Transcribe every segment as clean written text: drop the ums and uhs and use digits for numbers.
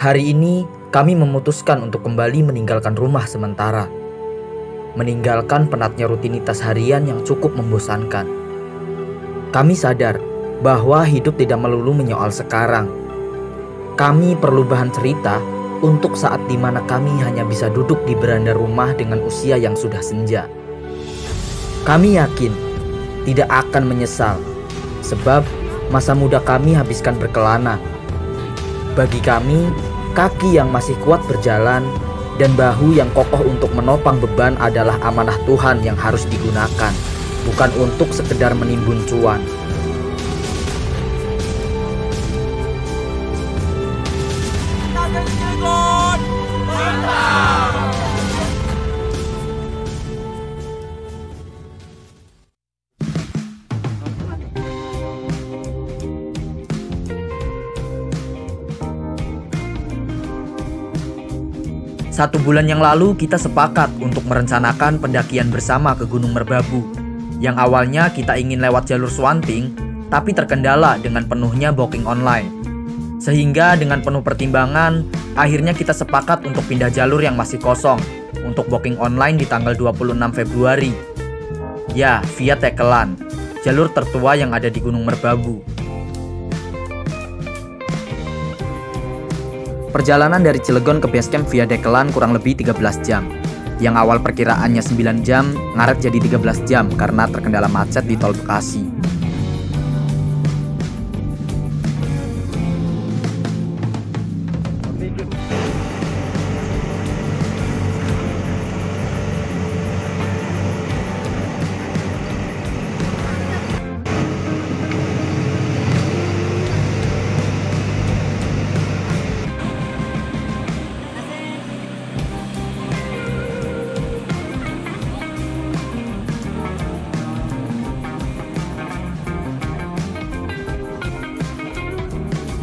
Hari ini kami memutuskan untuk kembali meninggalkan rumah sementara. Meninggalkan penatnya rutinitas harian yang cukup membosankan. Kami sadar bahwa hidup tidak melulu menyoal sekarang. Kami perlu bahan cerita untuk saat dimana kami hanya bisa duduk di beranda rumah dengan usia yang sudah senja. Kami yakin tidak akan menyesal, sebab masa muda kami habiskan berkelana. Bagi kami, kaki yang masih kuat berjalan dan bahu yang kokoh untuk menopang beban adalah amanah Tuhan yang harus digunakan, bukan untuk sekedar menimbun cuan. Satu bulan yang lalu kita sepakat untuk merencanakan pendakian bersama ke Gunung Merbabu. Yang awalnya kita ingin lewat jalur Swanting, tapi terkendala dengan penuhnya booking online. Sehingga dengan penuh pertimbangan, akhirnya kita sepakat untuk pindah jalur yang masih kosong untuk booking online di tanggal 26 Februari. Ya, via Tekelan, jalur tertua yang ada di Gunung Merbabu. Perjalanan dari Cilegon ke Basecamp via Dekelan kurang lebih 13 jam. Yang awal perkiraannya 9 jam, ngaret jadi 13 jam karena terkendala macet di Tol Bekasi.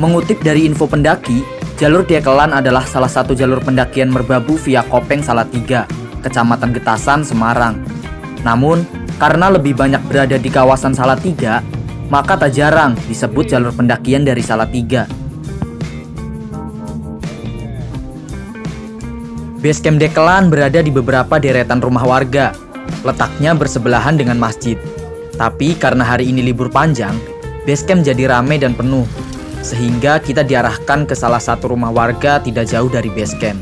Mengutip dari info pendaki, jalur Dekelan adalah salah satu jalur pendakian Merbabu via Kopeng Salatiga, Kecamatan Getasan, Semarang. Namun, karena lebih banyak berada di kawasan Salatiga, maka tak jarang disebut jalur pendakian dari Salatiga. Basecamp Dekelan berada di beberapa deretan rumah warga, letaknya bersebelahan dengan masjid. Tapi karena hari ini libur panjang, Basecamp jadi ramai dan penuh. Sehingga kita diarahkan ke salah satu rumah warga tidak jauh dari Basecamp.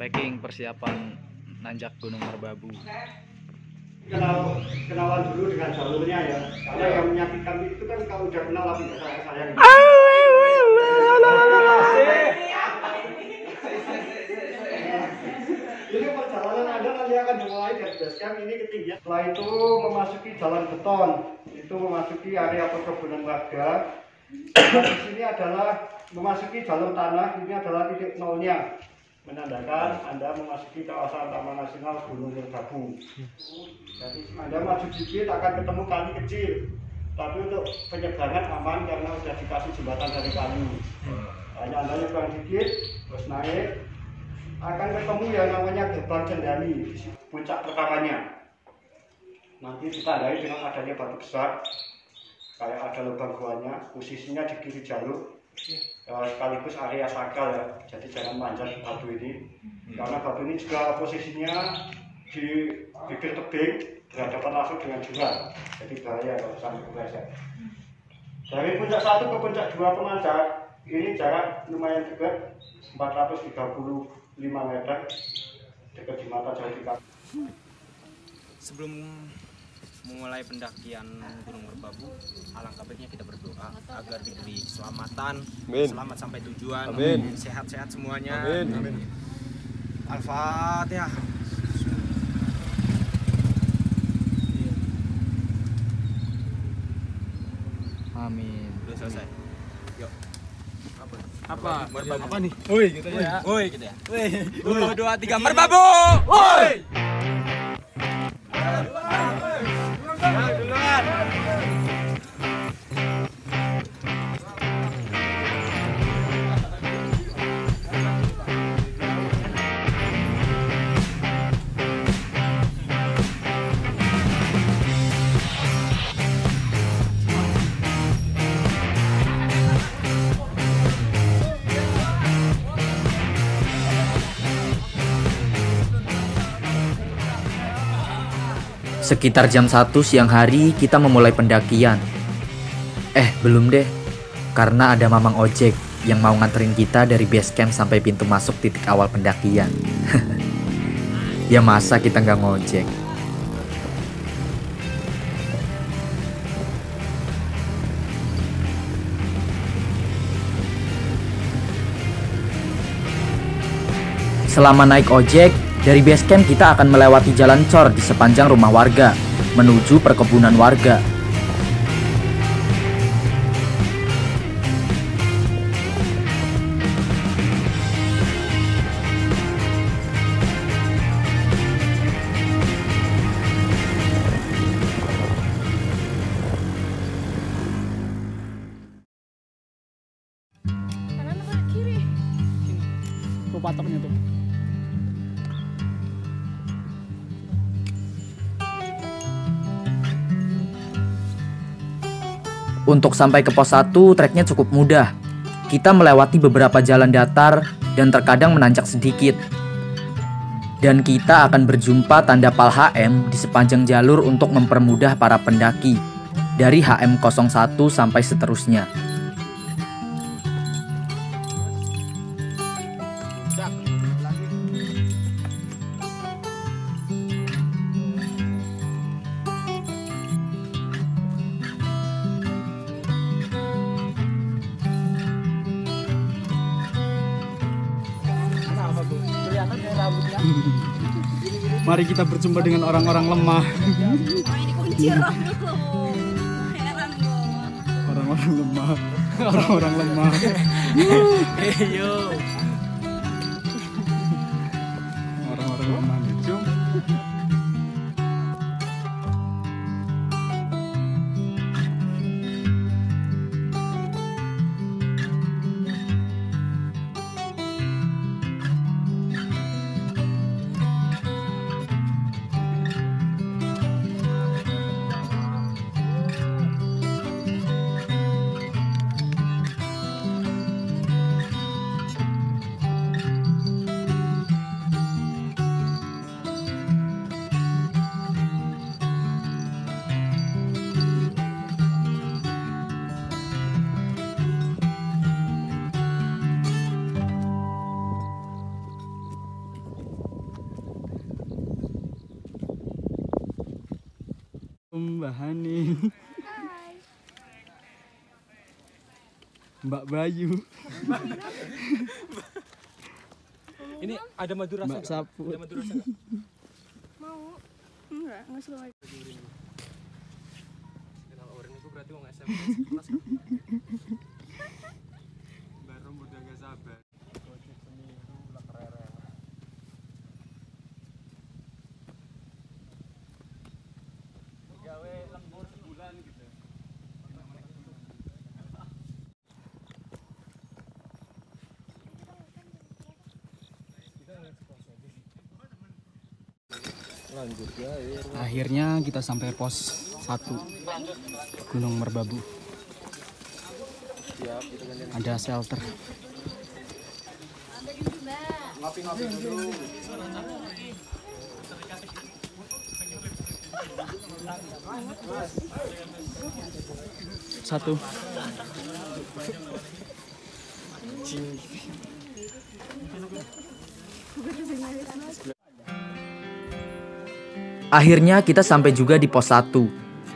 Packing persiapan nanjak Gunung Merbabu. Kenalan dulu dengan jalurnya ya, karena yang menyakitkan itu kan kalau udah kenal tapi nggak sayang. Ini perjalanan Anda nanti akan dimulai dari Basecamp ini ketinggian. Setelah itu memasuki jalan beton, itu memasuki area perkebunan warga. Di sini adalah memasuki jalur tanah, ini adalah titik nolnya, menandakan Anda memasuki kawasan Taman Nasional Gunung Merbabu. Jadi Anda maju sedikit akan ketemu kali kecil, tapi untuk penyeberangan aman karena sudah dikasih jembatan dari kayu. Hanya Anda nyebrang sedikit, terus naik, akan ketemu yang namanya Gerbang Cendani, puncak pertamanya. Nanti ditandai dengan adanya batu besar, kayak ada lubang guanya, posisinya di kiri jalur. Sekaligus area sakral ya, jadi jangan manjat batu ini, karena batu ini juga posisinya di bibir tebing berhadapan langsung dengan jurang, jadi bahaya kalau sampai kepleset. Dari puncak 1 ke puncak 2 penanjak ini jarak lumayan dekat, 435 meter, dekat di mata jauh di kaki. Sebelum memulai pendakian Gunung Merbabu, alangkah baiknya kita berdoa agar diberi keselamatan, selamat sampai tujuan, sehat-sehat semuanya. Amin. Al-Fatihah. Amin. Udah selesai. Yuk. Apa? Merbabu. Apa nih? Woi, gitu ya. Woi, gitu ya. Woi. 1, 2, 3, Merbabu. Woi. Duluan. Sekitar jam 1 siang hari kita memulai pendakian. Belum deh, karena ada mamang ojek yang mau nganterin kita dari base camp sampai pintu masuk titik awal pendakian. Ya masa kita nggak ngojek? Selama naik ojek, dari base camp kita akan melewati jalan cor di sepanjang rumah warga, menuju perkebunan warga. Kanan apa kiri? Tuh patoknya tuh. Untuk sampai ke pos 1, treknya cukup mudah. Kita melewati beberapa jalan datar dan terkadang menanjak sedikit. Dan kita akan berjumpa tanda pal HM di sepanjang jalur untuk mempermudah para pendaki dari HM01 sampai seterusnya. Mari kita berjumpa dengan orang-orang lemah. Oh ini kunciran loh. Heran loh. Orang-orang lemah. Orang-orang lemah. Yo. Orang-orang lemah. Jom. Mbak Hani. Mbak Bayu. Ini ada madu rasa. Mbak Sapu. Ada madu rasa. Mau? Enggak slow. Kenal orang itu berarti wong SMP kelas. Baru udah gak sabar. Gawe lembur sebulan gitu. Akhirnya kita sampai pos 1 Gunung Merbabu. Ada shelter. Satu. Akhirnya kita sampai juga di pos 1.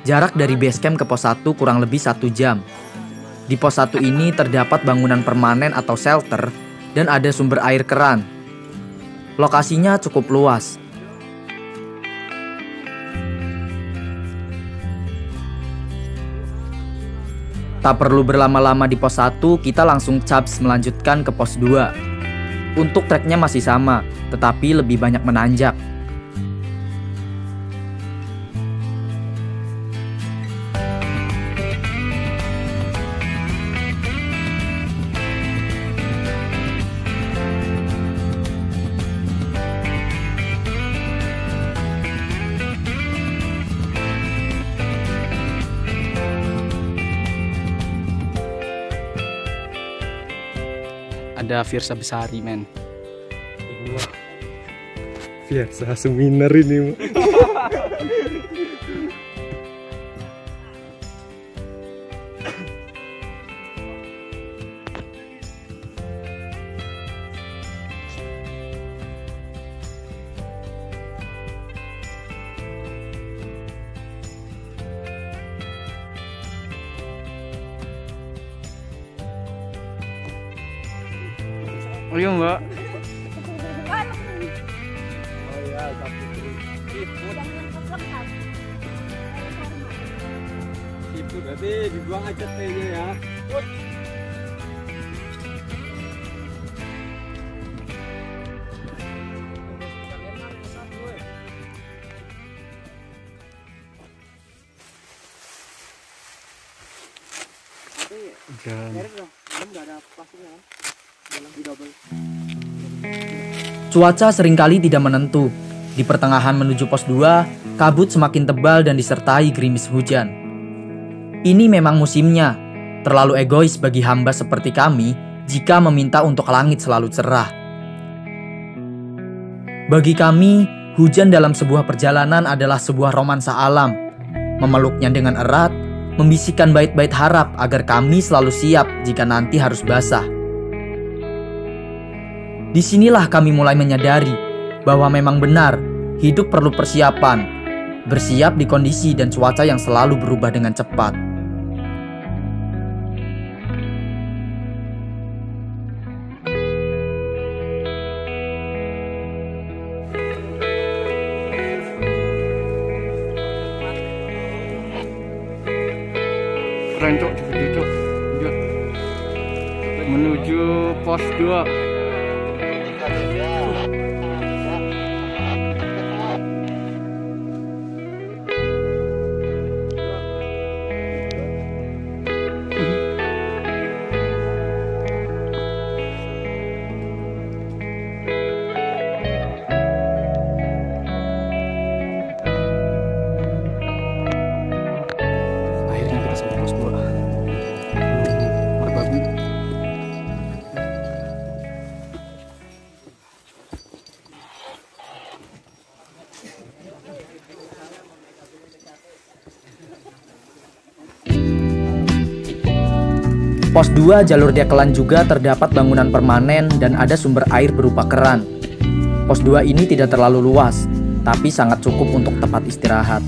Jarak dari base camp ke pos 1 kurang lebih 1 jam. Di pos 1 ini terdapat bangunan permanen atau shelter dan ada sumber air keran. Lokasinya cukup luas. Tak perlu berlama-lama di pos 1, kita langsung caps melanjutkan ke pos 2. Untuk treknya masih sama, tetapi lebih banyak menanjak. Ada Firsa Besari, men. Biasa seminar ini. Oh iya Mbak. Kan Oh iya, tapi jangan keplek. itu berarti dibuang aja tehnya ya. Cuaca seringkali tidak menentu. Di pertengahan menuju pos 2, kabut semakin tebal dan disertai gerimis hujan. Ini memang musimnya. Terlalu egois bagi hamba seperti kami jika meminta untuk langit selalu cerah. Bagi kami, hujan dalam sebuah perjalanan adalah sebuah romansa alam. Memeluknya dengan erat, membisikkan bait-bait harap agar kami selalu siap jika nanti harus basah. Disinilah kami mulai menyadari bahwa memang benar hidup perlu persiapan, bersiap di kondisi dan cuaca yang selalu berubah dengan cepat. Keren cok, gitu cok. Menuju pos 2. Akhirnya kita sampai pos 2. Merbabu. Pos 2 jalur Dekelan juga terdapat bangunan permanen dan ada sumber air berupa keran. Pos 2 ini tidak terlalu luas, tapi sangat cukup untuk tempat istirahat.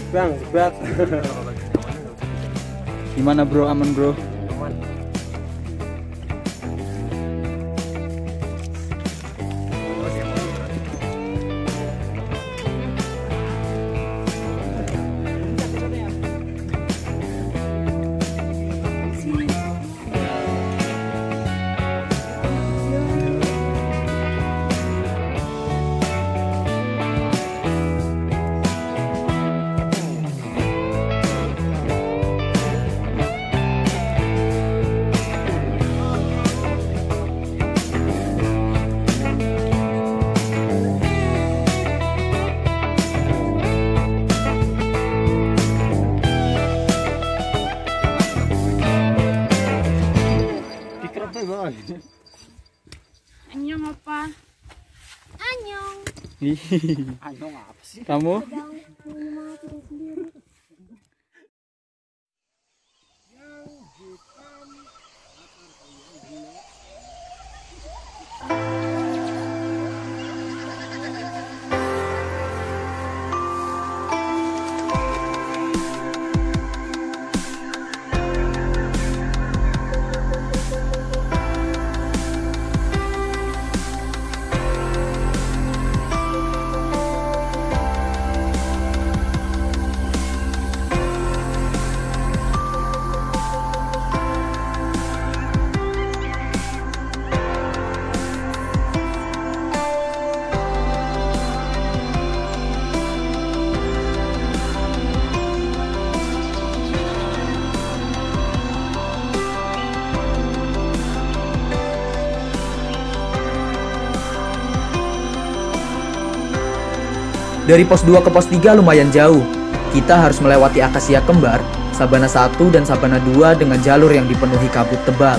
Bang, sebat. Gimana bro, aman bro? Anyong apa? Anyong. Anyong apa sih? Kamu? Dari pos 2 ke pos 3 lumayan jauh. Kita harus melewati akasia kembar, sabana 1 dan sabana 2 dengan jalur yang dipenuhi kabut tebal.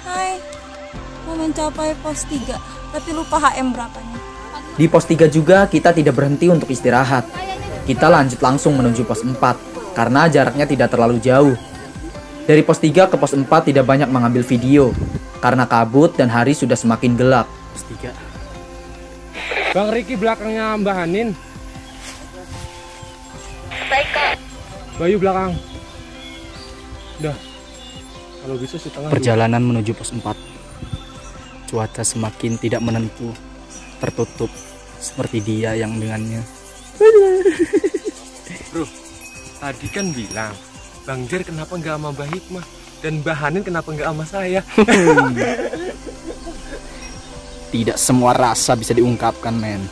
Hai, mau mencapai pos 3, tapi lupa HM berapanya. Di pos 3 juga kita tidak berhenti untuk istirahat. Kita lanjut langsung menuju pos 4, karena jaraknya tidak terlalu jauh. Dari pos 3 ke pos 4 tidak banyak mengambil video, karena kabut dan hari sudah semakin gelap. Pos 3. Bang Riki belakangnya Mbak Hanin. Baik, Kak. Bayu belakang. Udah. Kalau bisa sih tengah. Perjalanan menuju pos 4. Cuaca semakin tidak menentu, tertutup seperti dia yang dengannya. Bro, tadi kan bilang Bang Jer kenapa nggak sama Mbak Hikmah dan Mbak Hanin kenapa nggak sama saya? Tidak semua rasa bisa diungkapkan, men.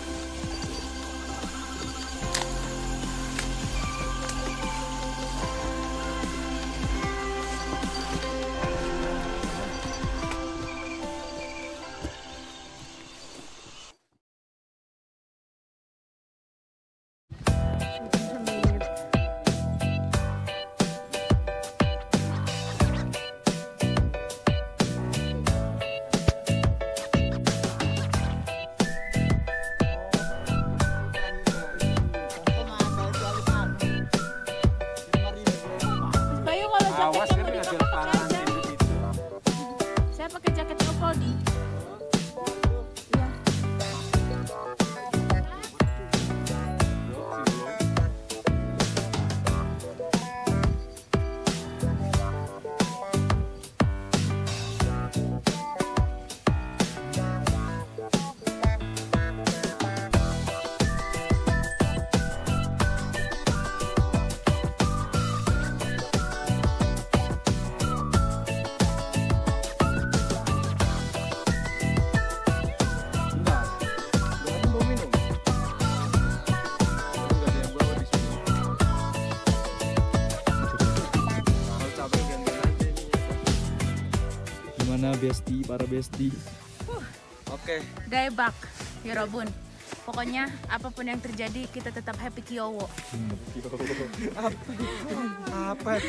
Bayu, kalau Awas jaketnya kan mau ada dipakai lapangan aja. pintu itu. Saya pakai jaket Leopoldi. Iya. Gimana besti, para besti? Oke. Daebak, Yorobun. Pokoknya apapun yang terjadi kita tetap happy Kiowo. Apa?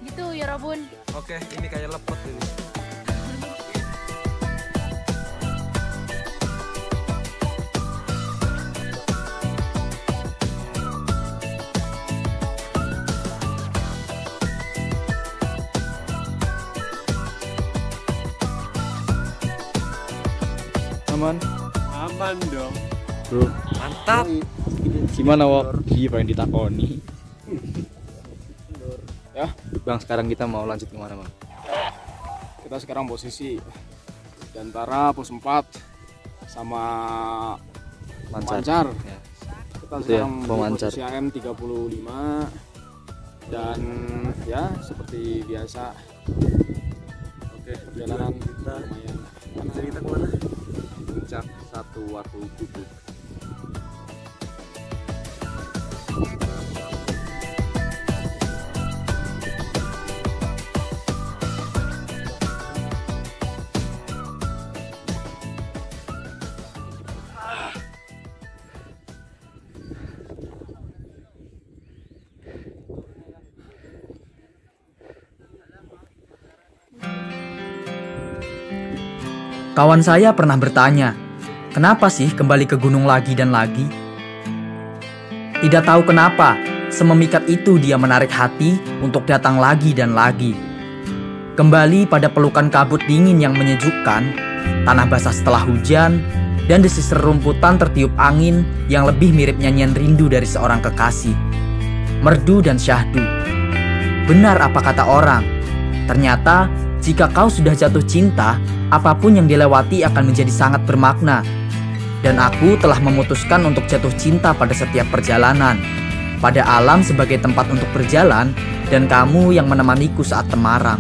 Gitu Yorobun. Oke, ini kayak lepot ini. Aman? Aman dong. Bro, Mantap. gimana Wok? Iya pengen ditakoni. Ya, Bang, sekarang kita mau lanjut kemana, Bang? Kita sekarang posisi di antara pos 4 sama Pemancar. Ya. Kita Itu ya, sekarang di Pemancar. posisi AM 35 dan ya seperti biasa. Oke, perjalanan kita lumayan. Kita kemana? Puncak Satu Watu Gubuk. Kawan saya pernah bertanya, kenapa sih kembali ke gunung lagi dan lagi? Tidak tahu kenapa, sememikat itu dia menarik hati untuk datang lagi dan lagi. Kembali pada pelukan kabut dingin yang menyejukkan, tanah basah setelah hujan, dan desis rerumputan tertiup angin yang lebih mirip nyanyian rindu dari seorang kekasih. Merdu dan syahdu. Benar apa kata orang, ternyata jika kau sudah jatuh cinta, apapun yang dilewati akan menjadi sangat bermakna. Dan aku telah memutuskan untuk jatuh cinta pada setiap perjalanan, pada alam sebagai tempat untuk berjalan, dan kamu yang menemaniku saat temaram.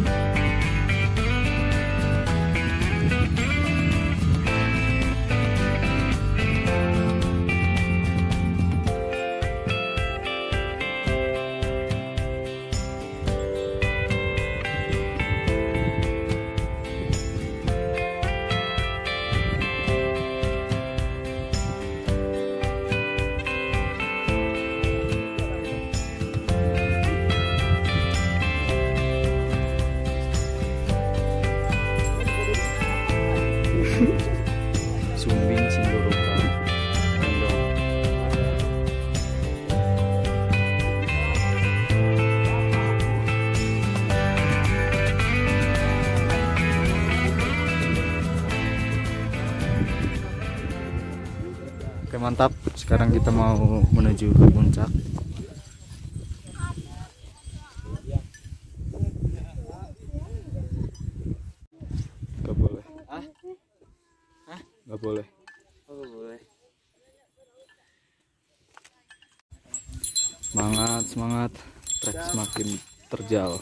Oke, mantap. Sekarang kita mau menuju ke puncak. Gak boleh. Gak boleh. Semangat, semangat. Trek semakin terjal.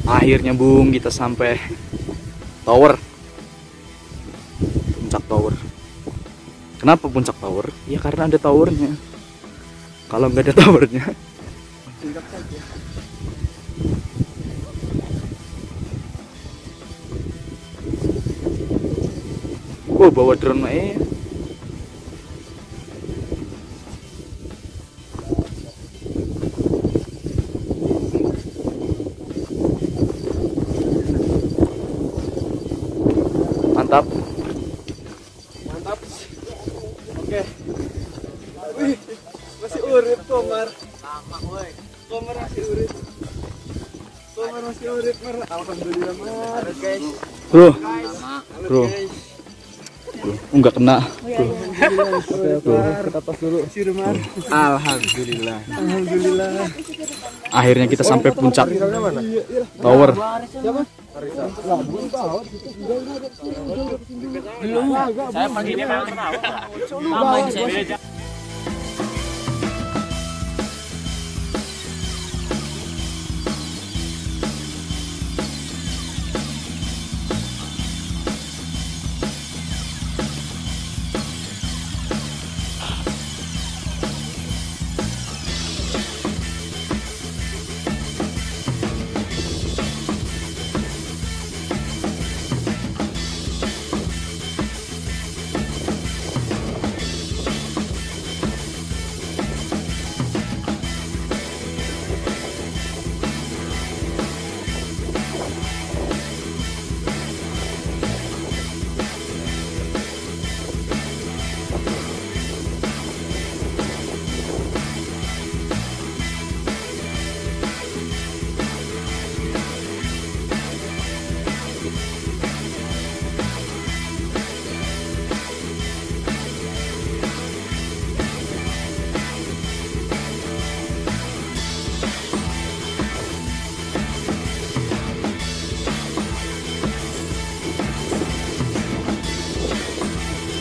Akhirnya Bung, kita sampai tower. Puncak tower. Kenapa puncak tower? Ya karena ada towernya. Kalau nggak ada towernya, oh bawa drone mantap. Mantap. Oke. Wih, masih urip Komar. Komar masih urip. Komar masih urip, Mar. Alhamdulillah, Mar. Guys. Bro, bro, nggak kena. Kita tos dulu. Alhamdulillah. Alhamdulillah. Akhirnya kita sampai puncak tower. Saya pagi ini memang pertama.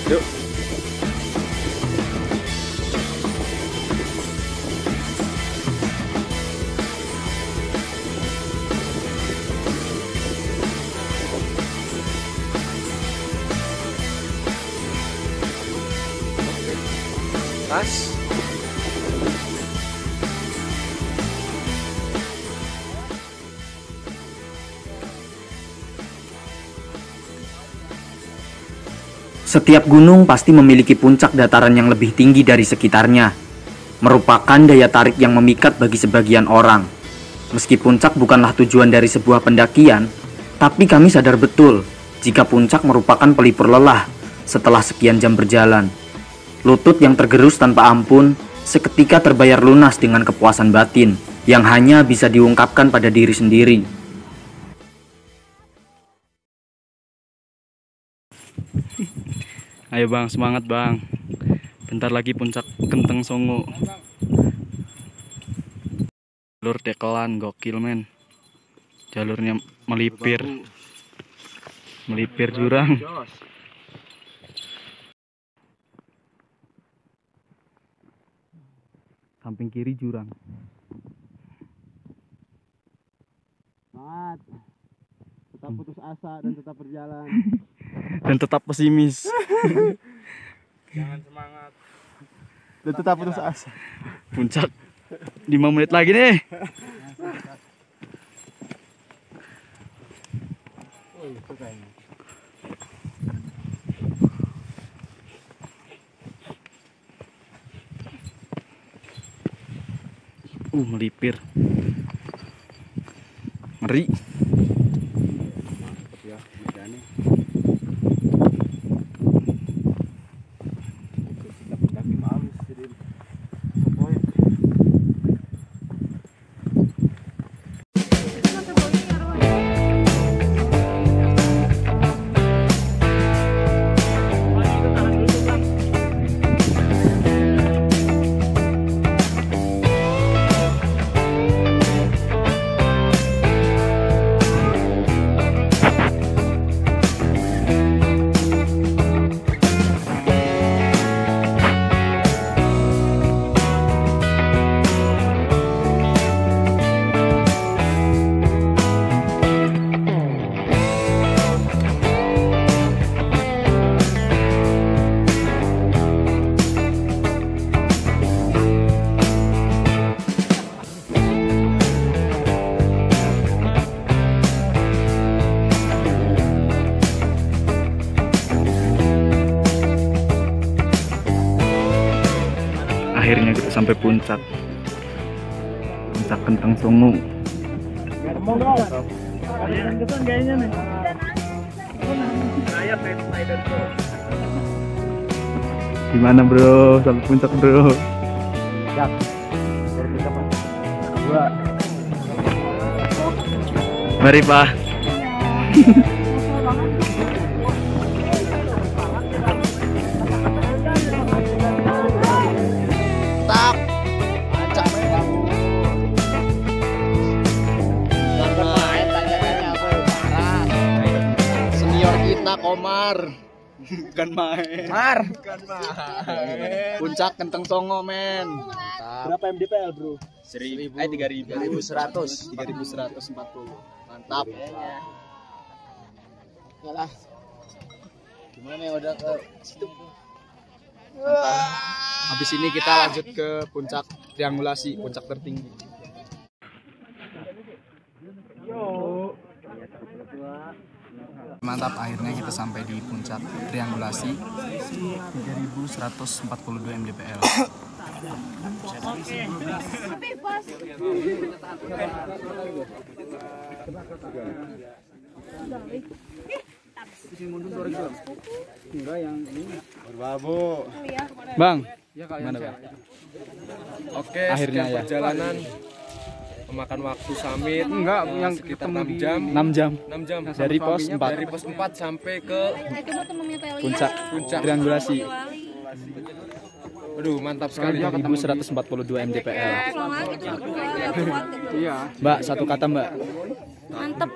Yuk. Mas. Setiap gunung pasti memiliki puncak dataran yang lebih tinggi dari sekitarnya, merupakan daya tarik yang memikat bagi sebagian orang. Meski puncak bukanlah tujuan dari sebuah pendakian, tapi kami sadar betul jika puncak merupakan pelipur lelah setelah sekian jam berjalan. Lutut yang tergerus tanpa ampun seketika terbayar lunas dengan kepuasan batin yang hanya bisa diungkapkan pada diri sendiri. Ayo Bang, semangat Bang. Bentar lagi puncak Kenteng Songo. Jalur dekelan, gokil men. Jalurnya melipir. Melipir jurang. Samping kiri jurang. Semangat. Tetap putus asa dan tetap berjalan. Dan tetap pesimis. Jangan semangat. Dan tetap putus asa. Puncak 5 menit lagi nih. Melipir. Ngeri. Ya, bedane. Kaki malu jadi. Akhirnya kita sampai puncak Kentang Songo. Gimana bro, sampai puncak bro? Mari Pak. Komar bukan main. Puncak Kentang Songo men. Berapa MDPL bro? 3.000. 3.140. Mantap. Yalah. Gimana ya udah ke situ. Habis ini kita lanjut ke puncak triangulasi, puncak tertinggi. Mantap, akhirnya kita sampai di puncak triangulasi 3142 mdpl. Bang, Gimana Bang? Oke, Akhirnya sekian ya. perjalanan memakan waktu summit Yang sekitar ketemu 6 jam. 6 jam 6 jam dari pos 4 dari pos 4 sampai ke puncak puncak triangulasi. Aduh, mantap sekali. 3142 mdpl. Iya. Mbak, satu kata Mbak. Mantep.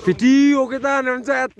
Video kita nonset.